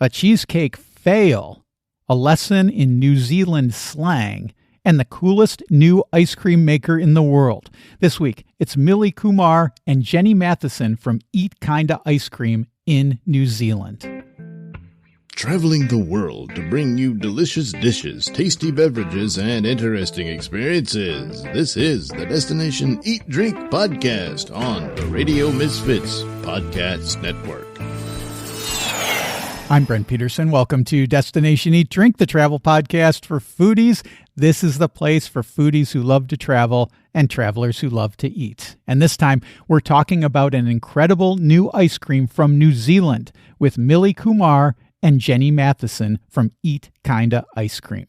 a cheesecake fail, a lesson in New Zealand slang, and the coolest new ice cream maker in the world. This week, it's Milli Kumar and Jenni Matheson from Eat Kinda Ice Cream in New Zealand. Traveling the world to bring you delicious dishes, tasty beverages, and interesting experiences. This is the Destination Eat Drink Podcast on the Radio Misfits Podcast Network. I'm Brent Peterson. Welcome to Destination Eat Drink, the travel podcast for foodies. This is the place for foodies who love to travel and travelers who love to eat. And this time, we're talking about an incredible new ice cream from New Zealand with Milli Kumar and Jenni Matheson from Eat Kinda Ice Cream.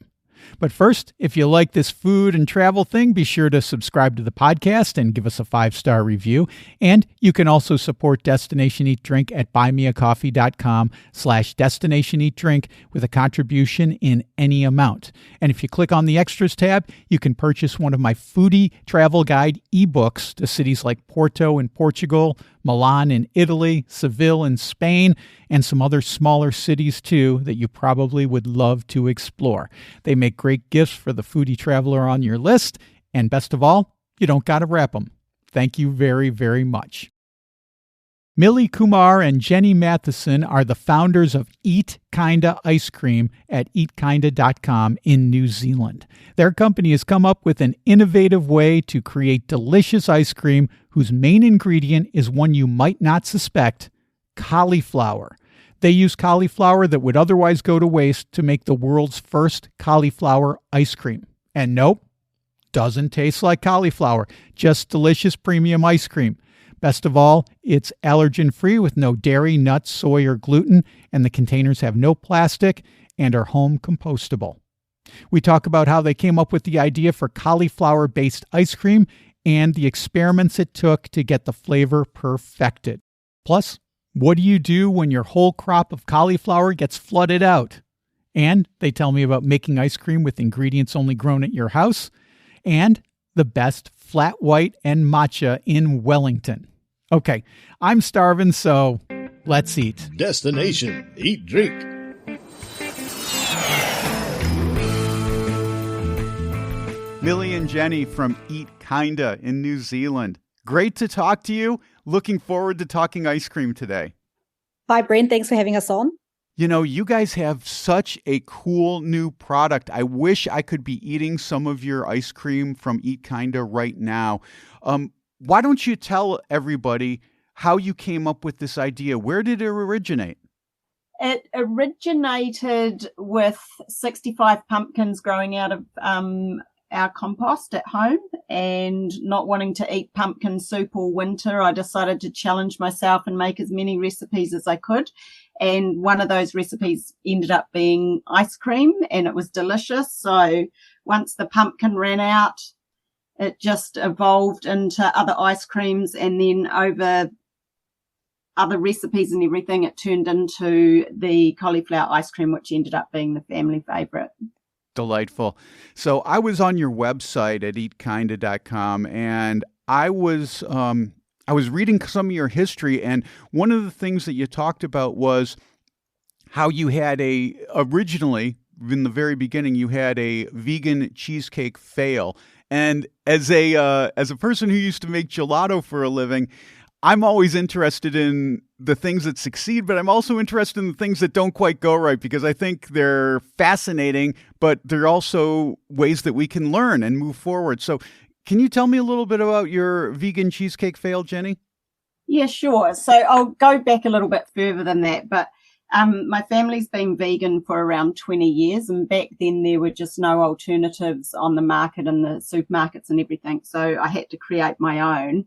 But first, if you like this food and travel thing, be sure to subscribe to the podcast and give us a 5-star review. And you can also support Destination Eat Drink at buymeacoffee.com/Destination Eat Drink with a contribution in any amount. And if you click on the extras tab, you can purchase one of my foodie travel guide ebooks to cities like Porto in Portugal, Milan in Italy, Seville in Spain, and some other smaller cities too that you probably would love to explore. They make great gifts for the foodie traveler on your list, and best of all, you don't gotta wrap them. Thank you very, very much. Milli Kumar and Jenni Matheson are the founders of Eat Kinda Ice Cream at eatkinda.com in New Zealand. Their company has come up with an innovative way to create delicious ice cream whose main ingredient is one you might not suspect: cauliflower. They use cauliflower that would otherwise go to waste to make the world's first cauliflower ice cream. And nope, doesn't taste like cauliflower, just delicious premium ice cream. Best of all, it's allergen-free with no dairy, nuts, soy, or gluten, and the containers have no plastic and are home compostable. We talk about how they came up with the idea for cauliflower-based ice cream and the experiments it took to get the flavor perfected. Plus, what do you do when your whole crop of cauliflower gets flooded out? And they tell me about making ice cream with ingredients only grown at your house, and the best flat white and matcha in Wellington. Okay, I'm starving, so let's eat. Destination Eat Drink. Milli and Jenni from Eat Kinda in New Zealand. Great to talk to you. Looking forward to talking ice cream today. Hi, Brent. Thanks for having us on. You know, you guys have such a cool new product. I wish I could be eating some of your ice cream from Eat Kinda right now. Why don't you tell everybody how you came up with this idea? Where did it originate? It originated with 65 pumpkins growing out of our compost at home, and not wanting to eat pumpkin soup all winter, I decided to challenge myself and make as many recipes as I could. And one of those recipes ended up being ice cream, and it was delicious. So once the pumpkin ran out, it just evolved into other ice creams, and then over other recipes and everything, it turned into the cauliflower ice cream, which ended up being the family favorite. Delightful. So I was on your website at eatkinda.com, and I was reading some of your history, and one of the things that you talked about was how you had originally, in the very beginning, you had a vegan cheesecake fail. And as a person who used to make gelato for a living, I'm always interested in the things that succeed, but I'm also interested in the things that don't quite go right, because I think they're fascinating, but they're also ways that we can learn and move forward. So can you tell me a little bit about your vegan cheesecake fail, Jenni? Yeah, sure. So I'll go back a little bit further than that, but my family's been vegan for around 20 years, and back then there were just no alternatives on the market and the supermarkets and everything. So I had to create my own.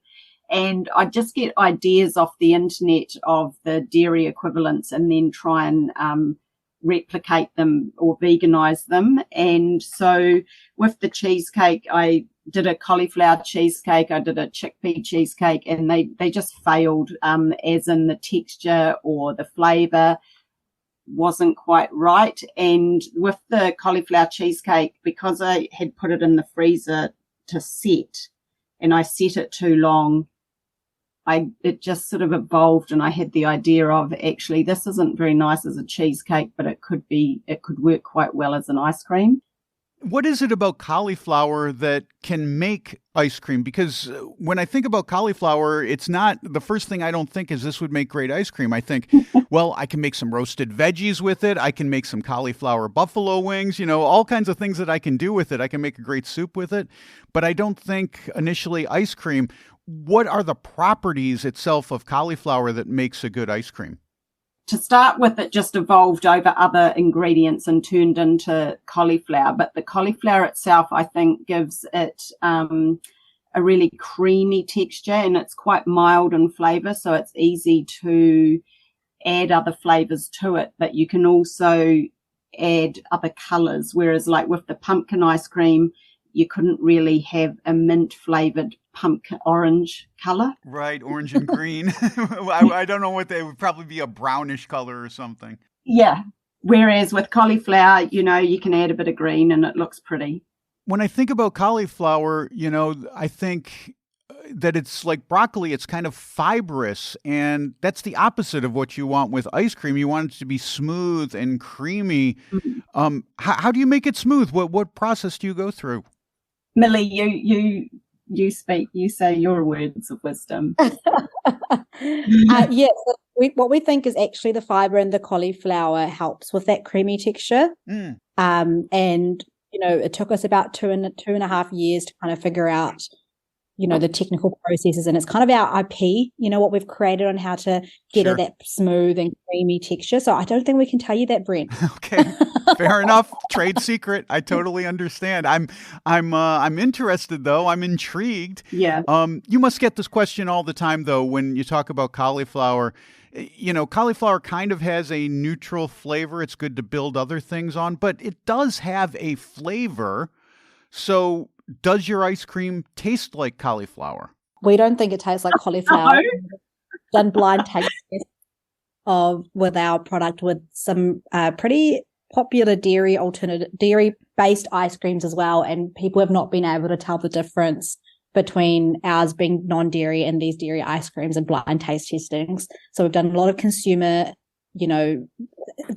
And I just get ideas off the internet of the dairy equivalents and then try and replicate them or veganize them. And so with the cheesecake, I did a cauliflower cheesecake, I did a chickpea cheesecake, and they just failed, as in the texture or the flavor wasn't quite right. And with the cauliflower cheesecake, because I had put it in the freezer to set, and I set it too long, it just sort of evolved, and I had the idea of, actually, this isn't very nice as a cheesecake, but it could work quite well as an ice cream. What is it about cauliflower that can make ice cream? Because when I think about cauliflower, it's not the first thing I don't think is this would make great ice cream. I think, well, I can make some roasted veggies with it. I can make some cauliflower buffalo wings, all kinds of things that I can do with it. I can make a great soup with it. But I don't think initially ice cream. What are the properties itself of cauliflower that makes a good ice cream? To start with, it just evolved over other ingredients and turned into cauliflower. But the cauliflower itself, I think, gives it a really creamy texture, and it's quite mild in flavour, so it's easy to add other flavours to it. But you can also add other colours, whereas like with the pumpkin ice cream, you couldn't really have a mint flavoured pumpkin orange colour. Right, orange and green. I don't know what they would probably be a brownish color or something. Yeah. Whereas with cauliflower, you can add a bit of green and it looks pretty. When I think about cauliflower, I think that it's like broccoli. It's kind of fibrous, and that's the opposite of what you want with ice cream. You want it to be smooth and creamy. Mm-hmm. How do you make it smooth? What process do you go through? Millie, you speak. You say your words of wisdom. Yes, what we think is actually the fibre in the cauliflower helps with that creamy texture. And it took us about two and a half years to kind of figure out the technical processes, and it's kind of our IP, what we've created on how to get Sure. that smooth and creamy texture. So I don't think we can tell you that, Brent. Okay, fair enough. Trade secret. I totally understand. I'm interested though. I'm intrigued. Yeah. You must get this question all the time though when you talk about cauliflower. Cauliflower kind of has a neutral flavor. It's good to build other things on, but it does have a flavor. So does your ice cream taste like cauliflower? We don't think it tastes like cauliflower. Done blind taste tests with our product with some pretty popular dairy-based ice creams as well, and people have not been able to tell the difference between ours being non-dairy and these dairy ice creams and blind taste testings. So we've done a lot of consumer,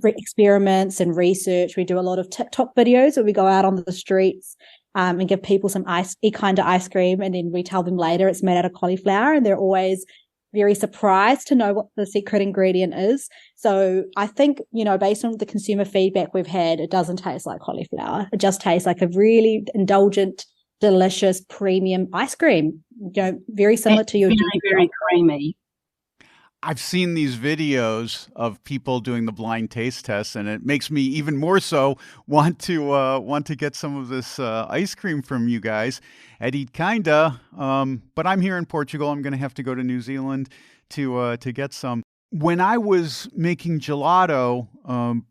experiments and research. We do a lot of TikTok videos where we go out on the streets and give people some kind of ice cream, and then we tell them later it's made out of cauliflower, and they're always very surprised to know what the secret ingredient is. So I think, based on the consumer feedback we've had, it doesn't taste like cauliflower. It just tastes like a really indulgent, delicious, premium ice cream, very similar to your... Very, very creamy. I've seen these videos of people doing the blind taste tests, and it makes me even more so want to get some of this ice cream from you guys. I'd eat kinda, but I'm here in Portugal. I'm going to have to go to New Zealand to get some. When I was making gelato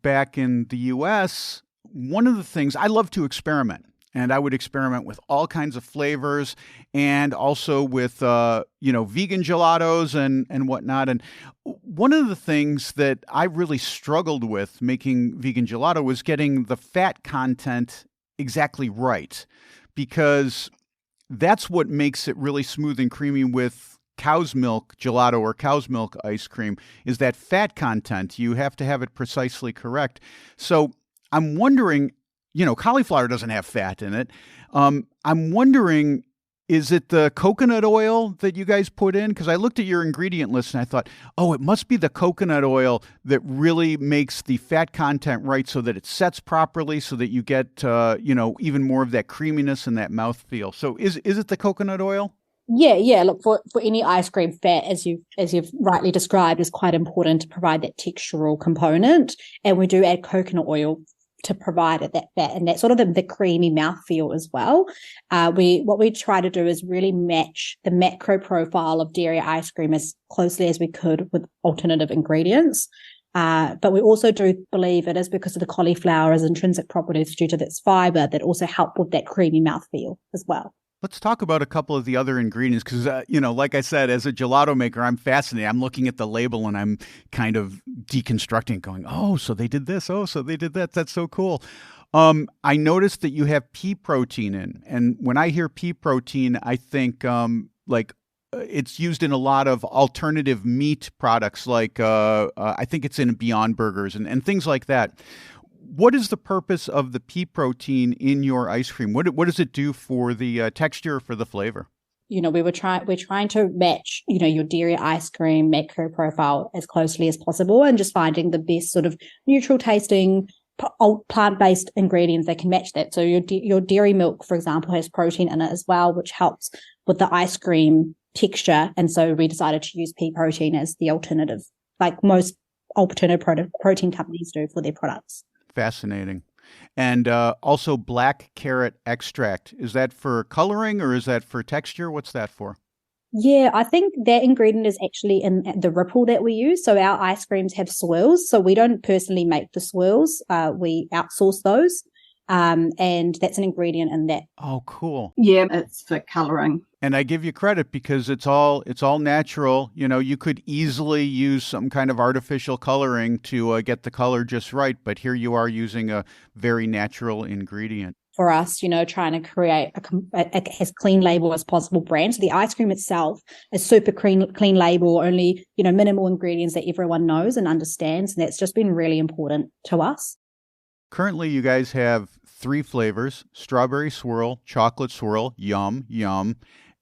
back in the U.S., one of the things I love to experiment. And I would experiment with all kinds of flavors, and also with, vegan gelatos and whatnot. And one of the things that I really struggled with making vegan gelato was getting the fat content exactly right, because that's what makes it really smooth and creamy with cow's milk gelato or cow's milk ice cream, is that fat content. You have to have it precisely correct. So I'm wondering, cauliflower doesn't have fat in it. I'm wondering, is it the coconut oil that you guys put in? Because I looked at your ingredient list and I thought, it must be the coconut oil that really makes the fat content right, so that it sets properly, so that you get, even more of that creaminess and that mouthfeel. So is it the coconut oil? Yeah. Look, for any ice cream, fat, as you've rightly described, is quite important to provide that textural component. And we do add coconut oil to provide it that fat and that sort of the creamy mouthfeel as well. What we try to do is really match the macro profile of dairy ice cream as closely as we could with alternative ingredients. But we also do believe it is because of the cauliflower's intrinsic properties due to its fiber that also help with that creamy mouthfeel as well. Let's talk about a couple of the other ingredients because, like I said, as a gelato maker, I'm fascinated. I'm looking at the label and I'm kind of deconstructing, going, oh, so they did this. Oh, so they did that. That's so cool. I noticed that you have pea protein in. And when I hear pea protein, I think like it's used in a lot of alternative meat products, like I think it's in Beyond Burgers and things like that. What is the purpose of the pea protein in your ice cream? What does it do for the texture, for the flavor? We're trying to match, your dairy ice cream macro profile as closely as possible, and just finding the best sort of neutral tasting plant-based ingredients that can match that. So your dairy milk, for example, has protein in it as well, which helps with the ice cream texture. And so we decided to use pea protein as the alternative, like most alternative protein companies do for their products. Fascinating. And also black carrot extract. Is that for coloring or is that for texture? What's that for? Yeah, I think that ingredient is actually in the ripple that we use. So our ice creams have swirls. So we don't personally make the swirls. We outsource those. And that's an ingredient in that. Oh, cool. Yeah, it's for coloring. And I give you credit because it's all natural. You could easily use some kind of artificial coloring to get the color just right. But here you are using a very natural ingredient. For us, trying to create a as clean label as possible brand. So the ice cream itself is super clean label, only, minimal ingredients that everyone knows and understands. And that's just been really important to us. Currently, you guys have 3 flavors: strawberry swirl, chocolate swirl, yum,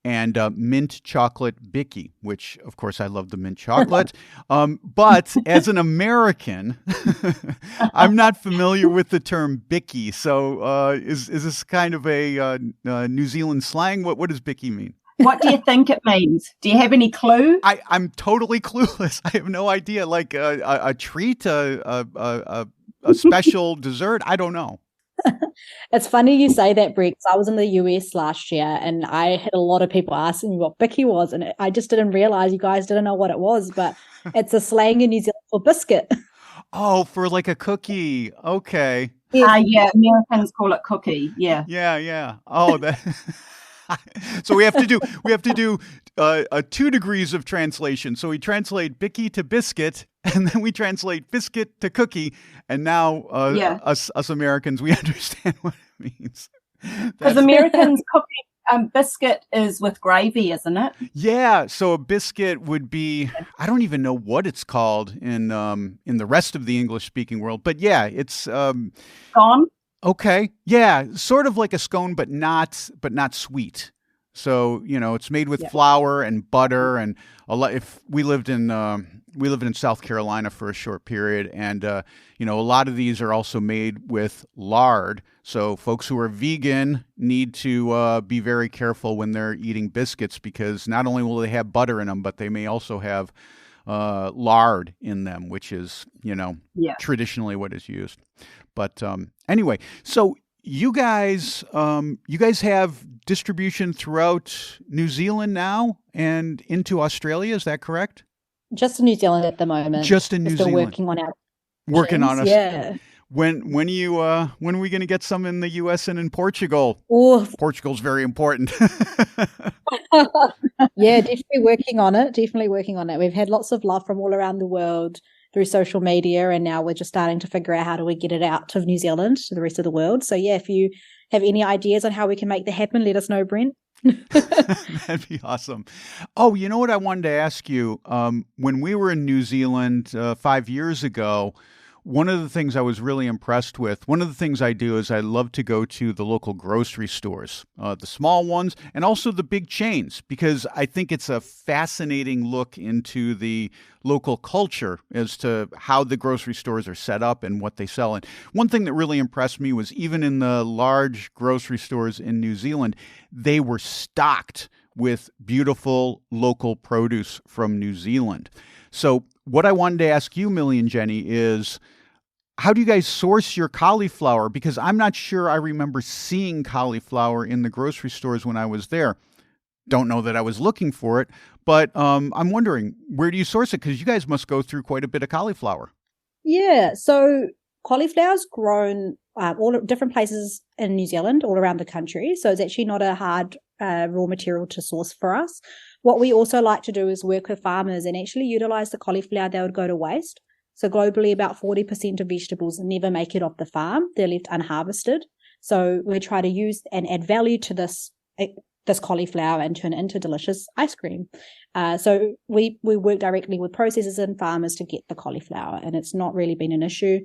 and mint chocolate bicky, which, of course, I love the mint chocolate. But as an American, I'm not familiar with the term bicky. So is this kind of a New Zealand slang? What does bicky mean? What do you think it means? Do you have any clue? I'm totally clueless. I have no idea. Like a treat, a special dessert? I don't know. It's funny you say that, Brent. I was in the US last year and I had a lot of people asking me what bicky was, and I just didn't realize you guys didn't know what it was, but it's a slang in New Zealand for biscuit. Oh, for like a cookie. Okay. Yeah, Americans call it cookie. Yeah. Yeah. Oh, that. So we have to do 2 degrees of translation. So we translate bicky to biscuit, and then we translate biscuit to cookie. And now us Americans, we understand what it means. Because Americans cookie biscuit is with gravy, isn't it? Yeah. So a biscuit would be, I don't even know what it's called in the rest of the English speaking world, but yeah, it's scone. Okay. Yeah, sort of like a scone, but not sweet. So, it's made with flour and butter and a lot. If we lived in South Carolina for a short period, and a lot of these are also made with lard. So folks who are vegan need to be very careful when they're eating biscuits, because not only will they have butter in them, but they may also have lard in them, which is, traditionally what is used. But anyway, so you guys have distribution throughout New Zealand now and into Australia. Is that correct? Just in New Zealand at the moment. Just in New Zealand. Still working on our us. Yeah. When are we going to get some in the U.S. and in Portugal? Oh. Portugal's very important. Yeah, definitely working on it. We've had lots of love from all around the world through social media, and now we're just starting to figure out how do we get it out of New Zealand to the rest of the world. So yeah, if you have any ideas on how we can make that happen, let us know, Brent. That'd be awesome. Oh, you know what I wanted to ask you? When we were in New Zealand 5 years ago, one of the things I was really impressed with, one of the things I do is I love to go to the local grocery stores, the small ones and also the big chains, because I think it's a fascinating look into the local culture as to how the grocery stores are set up and what they sell. And one thing that really impressed me was even in the large grocery stores in New Zealand, they were stocked with beautiful local produce from New Zealand. So what I wanted to ask you, Milli and Jenni, is how do you guys source your cauliflower? Because I'm not sure I remember seeing cauliflower in the grocery stores when I was there. Don't know that I was looking for it, but I'm wondering, where do you source it? Because you guys must go through quite a bit of cauliflower. Yeah, so cauliflower's grown all different places in New Zealand, all around the country. So it's actually not a hard raw material to source for us. What we also like to do is work with farmers and actually utilize the cauliflower that would go to waste. So globally, about 40% of vegetables never make it off the farm. They're left unharvested. So we try to use and add value to this this cauliflower and turn it into delicious ice cream. So we work directly with processors and farmers to get the cauliflower, and it's not really been an issue.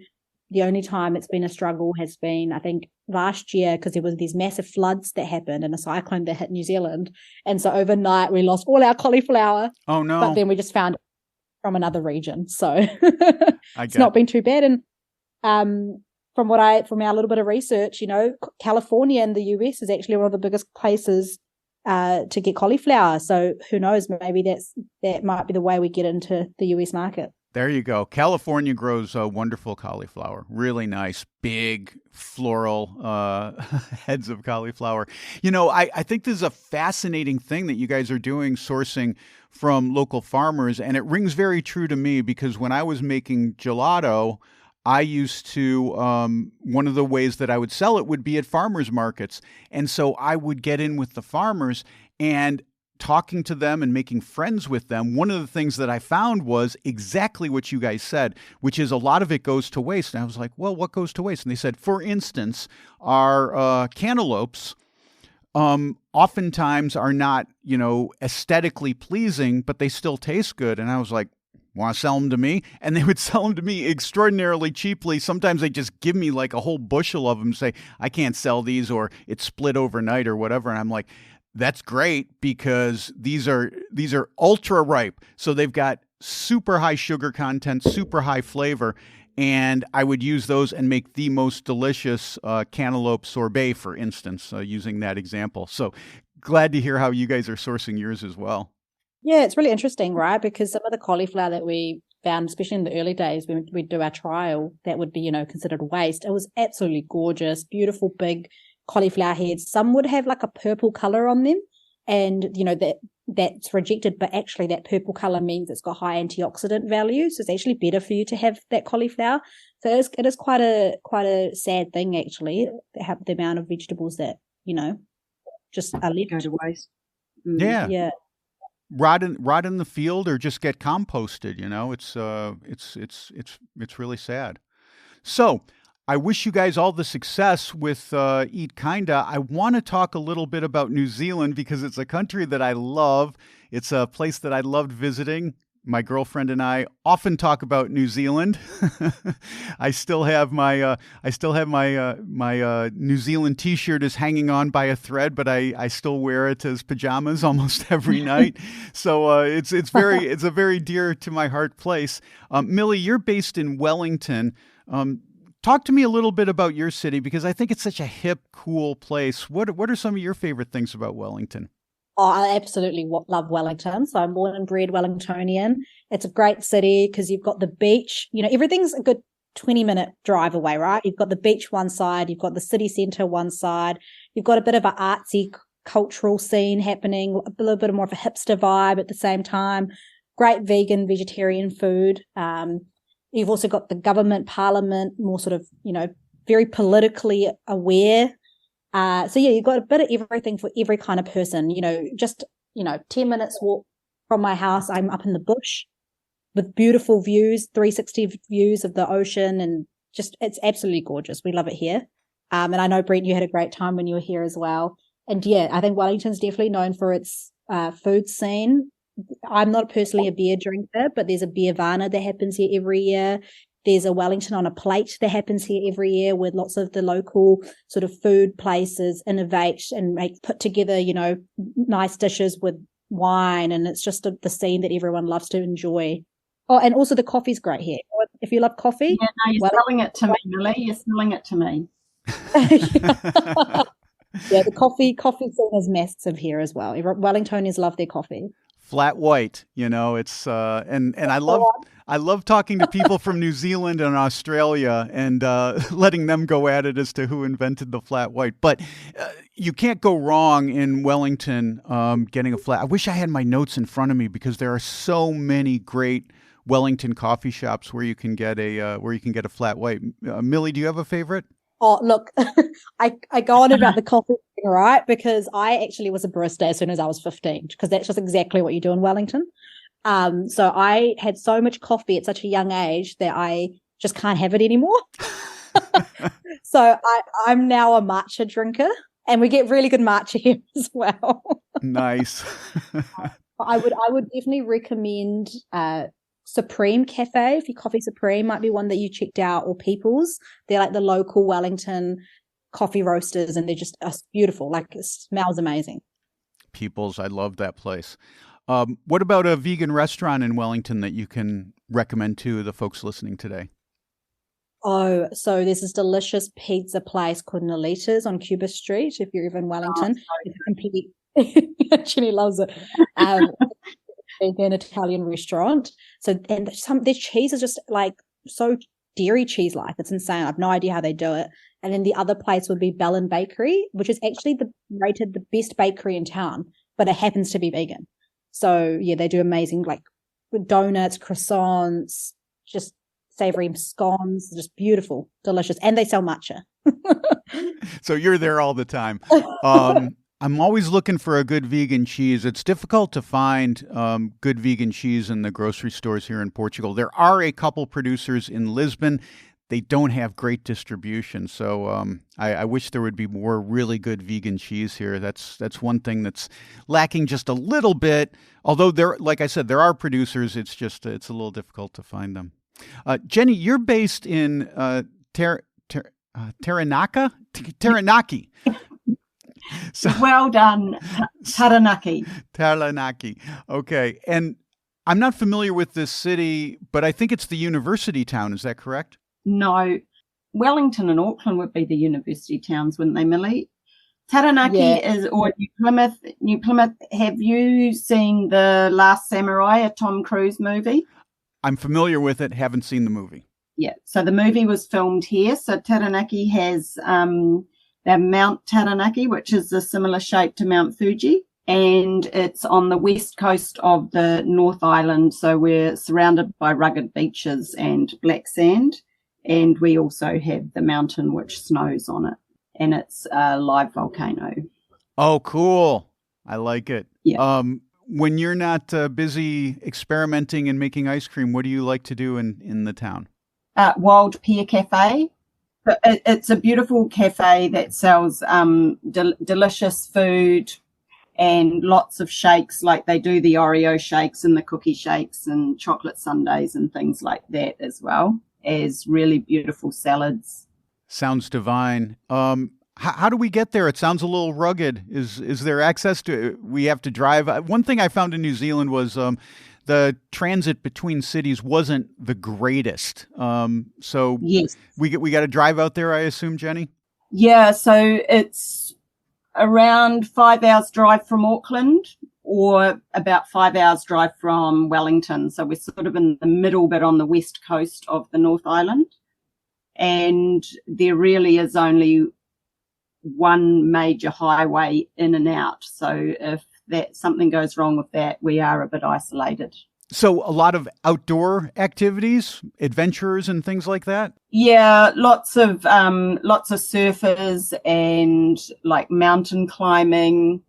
The only time it's been a struggle has been, I think, last year, because there was these massive floods that happened and a cyclone that hit New Zealand. And so overnight we lost all our cauliflower. Oh, no. But then we just found it from another region. So it's not been too bad. And from our little bit of research, California in the US is actually one of the biggest places to get cauliflower. So who knows, maybe that might be the way we get into the US market. There you go. California grows wonderful cauliflower. Really nice, big, floral heads of cauliflower. I think this is a fascinating thing that you guys are doing, sourcing from local farmers. And it rings very true to me because when I was making gelato, I used to, one of the ways that I would sell it would be at farmers markets. And so I would get in with the farmers and talking to them and making friends with them. One of the things that I found was exactly what you guys said, which is a lot of it goes to waste. And I was like, well, what goes to waste? And they said, for instance, our cantaloupes oftentimes are not, aesthetically pleasing, but they still taste good. And I was like, want to sell them to me? And they would sell them to me extraordinarily cheaply. Sometimes they just give me like a whole bushel of them and say, I can't sell these, or it's split overnight or whatever. And I'm like, that's great because these are ultra ripe. So they've got super high sugar content, super high flavor. And I would use those and make the most delicious cantaloupe sorbet, for instance, using that example. So glad to hear how you guys are sourcing yours as well. Yeah, it's really interesting, right? Because some of the cauliflower that we found, especially in the early days when we do our trial, that would be, considered waste. It was absolutely gorgeous, beautiful, big cauliflower heads. Some would have like a purple color on them, and that's rejected, but actually that purple color means it's got high antioxidant value, so it's actually better for you to have that cauliflower. So it is quite a sad thing, actually, the amount of vegetables that just are left. Go to waste. Yeah. Rot in the field or just get composted. It's really sad. So I wish you guys all the success with Eat Kinda. I want to talk a little bit about New Zealand because it's a country that I love. It's a place that I loved visiting. My girlfriend and I often talk about New Zealand. I still have my New Zealand T-shirt is hanging on by a thread, but I still wear it as pajamas almost every night. So it's a very dear to my heart place. Milli, you're based in Wellington. Talk to me a little bit about your city because I think it's such a hip, cool place. What are some of your favorite things about Wellington? Oh, I absolutely love Wellington. So I'm born and bred Wellingtonian. It's a great city because you've got the beach. Everything's a good 20-minute drive away, right? You've got the beach one side, you've got the city centre one side, you've got a bit of an artsy cultural scene happening, a little bit more of a hipster vibe at the same time. Great vegan, vegetarian food. You've also got the government, parliament, more sort of, very politically aware. So yeah, you've got a bit of everything for every kind of person. 10 minutes walk from my house, I'm up in the bush with beautiful views, 360 views of the ocean, and just it's absolutely gorgeous. We love it here. And I know, Brent, you had a great time when you were here as well. And yeah, I think Wellington's definitely known for its food scene. I'm not personally a beer drinker, but there's a beer Varna that happens here every year. There's a Wellington on a plate that happens here every year with lots of the local sort of food places innovate and put together, nice dishes with wine. And it's just the scene that everyone loves to enjoy. Oh, and also the coffee's great here. If you love coffee. Yeah, no, you're selling it to me, Milli. You're selling it to me. Yeah, the coffee scene is massive here as well. Wellingtonians love their coffee. Flat white, it's and I love talking to people from New Zealand and Australia and letting them go at it as to who invented the flat white. But you can't go wrong in Wellington getting a flat. I wish I had my notes in front of me because there are so many great Wellington coffee shops where you can get a flat white. Milli, do you have a favorite? Oh, look, I go on about the coffee thing, right? Because I actually was a barista as soon as I was 15, because that's just exactly what you do in Wellington. So I had so much coffee at such a young age that I just can't have it anymore. So I'm now a matcha drinker. And we get really good matcha here as well. Nice. I would definitely recommend Supreme Cafe. If you Coffee Supreme might be one that you checked out, or People's. They're like the local Wellington coffee roasters, and they're just beautiful. Like, it smells amazing. People's, I love that place. What about a vegan restaurant in Wellington that you can recommend to the folks listening today? Oh, so there's this delicious pizza place called Nolita's on Cuba Street. If you're even in Wellington, it's a complete. Jenny loves it. Vegan Italian restaurant. So, and their cheese is just like so dairy cheese like. It's insane. I have no idea how they do it. And then the other place would be Bell & Bakery, which is actually rated the best bakery in town, but it happens to be vegan. So yeah, they do amazing like donuts, croissants, just savory scones, just beautiful, delicious, and they sell matcha. So you're there all the time. I'm always looking for a good vegan cheese. It's difficult to find good vegan cheese in the grocery stores here in Portugal. There are a couple producers in Lisbon. They don't have great distribution, so I wish there would be more really good vegan cheese here. That's one thing that's lacking just a little bit. Although like I said, there are producers. It's a little difficult to find them. Jenny, you're based in Taranaki. So, well done, Taranaki. Taranaki. Okay, and I'm not familiar with this city, but I think it's the university town. Is that correct? No, Wellington and Auckland would be the university towns, wouldn't they, Millie? Taranaki is, or New Plymouth. New Plymouth. Have you seen The Last Samurai, a Tom Cruise movie? I'm familiar with it. Haven't seen the movie. Yeah, so the movie was filmed here. So Taranaki has Mount Taranaki, which is a similar shape to Mount Fuji, and it's on the west coast of the North Island. So we're surrounded by rugged beaches and black sand. And we also have the mountain which snows on it, and it's a live volcano. Oh, cool. I like it. Yeah. When you're not busy experimenting and making ice cream, what do you like to do in the town? Wild Pear Cafe. It's a beautiful cafe that sells delicious food and lots of shakes. Like, they do the Oreo shakes and the cookie shakes and chocolate sundaes and things like that, as well as really beautiful salads. Sounds divine. How do we get there? It sounds a little rugged. Is there access to it? We have to drive? One thing I found in New Zealand was the transit between cities wasn't the greatest. So yes, we got to drive out there, I assume, Jenny? Yeah, so it's around 5 hours drive from Auckland, or about 5 hours drive from Wellington. So we're sort of in the middle bit on the west coast of the North Island. And there really is only one major highway in and out. So if something goes wrong with that, we are a bit isolated. So a lot of outdoor activities, adventures and things like that? Yeah, lots of surfers and like mountain climbing,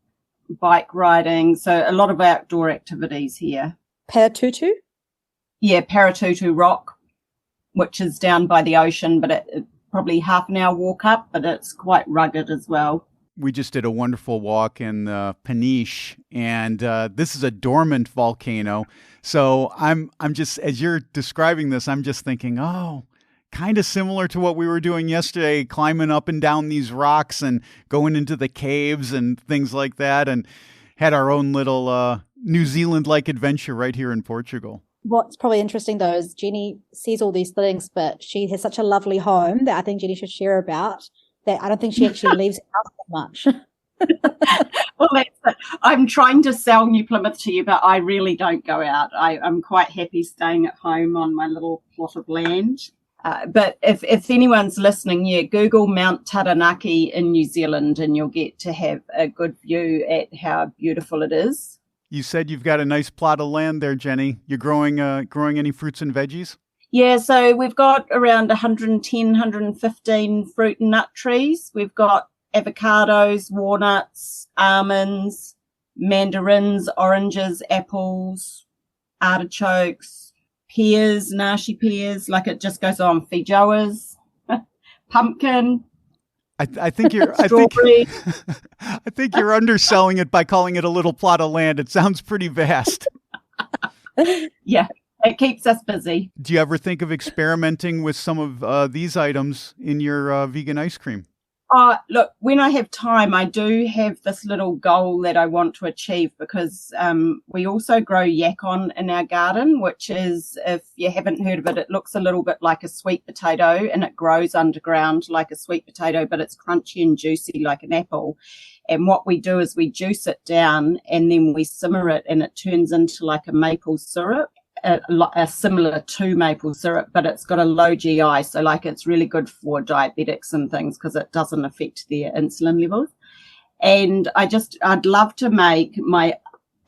bike riding. So a lot of outdoor activities here. Paratutu? Yeah, Paratutu Rock, which is down by the ocean, but it probably half an hour walk up, but it's quite rugged as well. We just did a wonderful walk in Peniche, and this is a dormant volcano. So I'm just, as you're describing this, I'm just thinking, oh, kind of similar to what we were doing yesterday, climbing up and down these rocks and going into the caves and things like that, and had our own little New Zealand-like adventure right here in Portugal. What's probably interesting, though, is Jenny sees all these things, but she has such a lovely home that I think Jenny should share about, that I don't think she actually leaves the house that much. Well, I'm trying to sell New Plymouth to you, but I really don't go out. I'm quite happy staying at home on my little plot of land. But if anyone's listening, Google Mount Taranaki in New Zealand, and you'll get to have a good view at how beautiful it is. You said you've got a nice plot of land there, Jenny. You're growing any fruits and veggies? Yeah, so we've got around 110, 115 fruit and nut trees. We've got avocados, walnuts, almonds, mandarins, oranges, apples, artichokes, pears, nashi pears, like it just goes on, feijoas, pumpkin. I think you're strawberry. I think you're underselling it by calling it a little plot of land. It sounds pretty vast. Yeah, it keeps us busy. Do you ever think of experimenting with some of these items in your vegan ice cream? Look, when I have time, I do have this little goal that I want to achieve, because we also grow yacon in our garden, which is, if you haven't heard of it, it looks a little bit like a sweet potato, and it grows underground like a sweet potato, but it's crunchy and juicy like an apple. And what we do is we juice it down and then we simmer it, and it turns into like a maple syrup. Similar to maple syrup, but it's got a low GI, so like it's really good for diabetics and things because it doesn't affect their insulin levels. And I'd love to make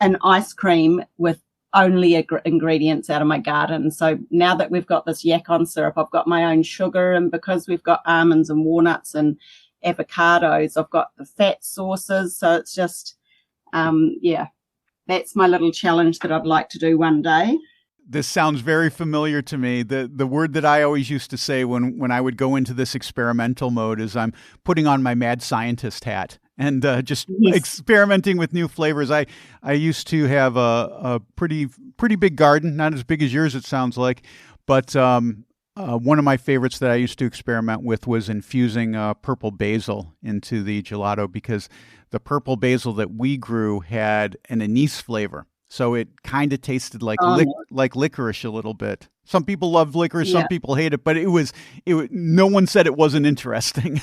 an ice cream with only ingredients out of my garden. So now that we've got this yacon syrup, I've got my own sugar, and because we've got almonds and walnuts and avocados, I've got the fat sources. So it's just that's my little challenge that I'd like to do one day. This sounds very familiar to me. The word that I always used to say when I would go into this experimental mode is I'm putting on my mad scientist hat and just experimenting with new flavors. I used to have a pretty big garden, not as big as yours, it sounds like, but one of my favorites that I used to experiment with was infusing purple basil into the gelato, because the purple basil that we grew had an anise flavor. So it kind of tasted like licorice a little bit. Some people love licorice, some people hate it, but no one said it wasn't interesting.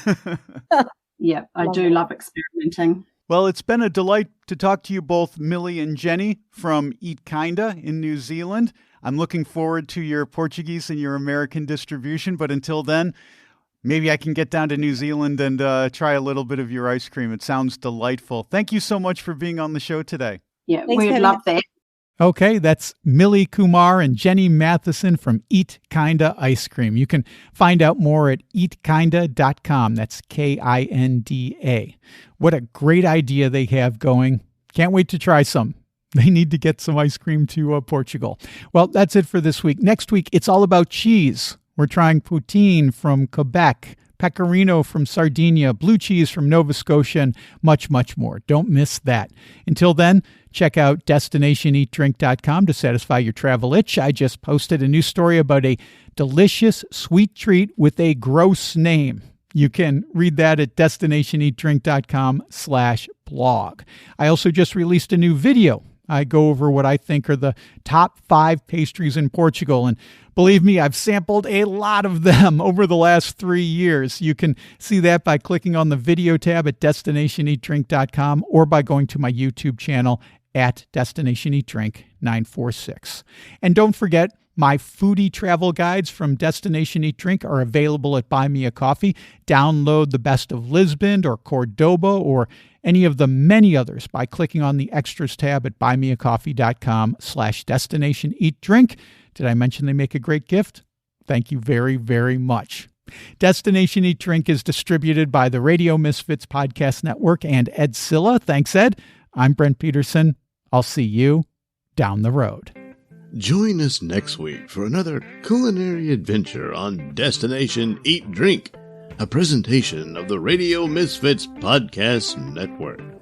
Yeah, I do love experimenting. Well, it's been a delight to talk to you both, Milli and Jenni from Eat Kinda in New Zealand. I'm looking forward to your Portuguese and your American distribution, but until then, maybe I can get down to New Zealand and try a little bit of your ice cream. It sounds delightful. Thank you so much for being on the show today. Yeah, we'd love that. Okay, that's Milli Kumar and Jenni Matheson from Eat Kinda Ice Cream. You can find out more at eatkinda.com. That's KINDA. What a great idea they have going. Can't wait to try some. They need to get some ice cream to Portugal. Well, that's it for this week. Next week, it's all about cheese. We're trying poutine from Quebec, pecorino from Sardinia, blue cheese from Nova Scotia, and much, much more. Don't miss that. Until then, check out destinationeatdrink.com to satisfy your travel itch. I just posted a new story about a delicious sweet treat with a gross name. You can read that at destinationeatdrink.com/blog. I also just released a new video. I go over what I think are the top 5 pastries in Portugal. And believe me, I've sampled a lot of them over the last 3 years. You can see that by clicking on the video tab at destinationeatdrink.com or by going to my YouTube channel at Destination Eat Drink 946. And don't forget, my foodie travel guides from Destination Eat Drink are available at Buy Me a Coffee. Download the best of Lisbon or Cordoba or any of the many others by clicking on the extras tab at buymeacoffee.com/Destination Eat Drink. Did I mention they make a great gift? Thank you very, very much. Destination Eat Drink is distributed by the Radio Misfits Podcast Network and Ed Silla. Thanks, Ed. I'm Brent Peterson. I'll see you down the road. Join us next week for another culinary adventure on Destination Eat Drink, a presentation of the Radio Misfits Podcast Network.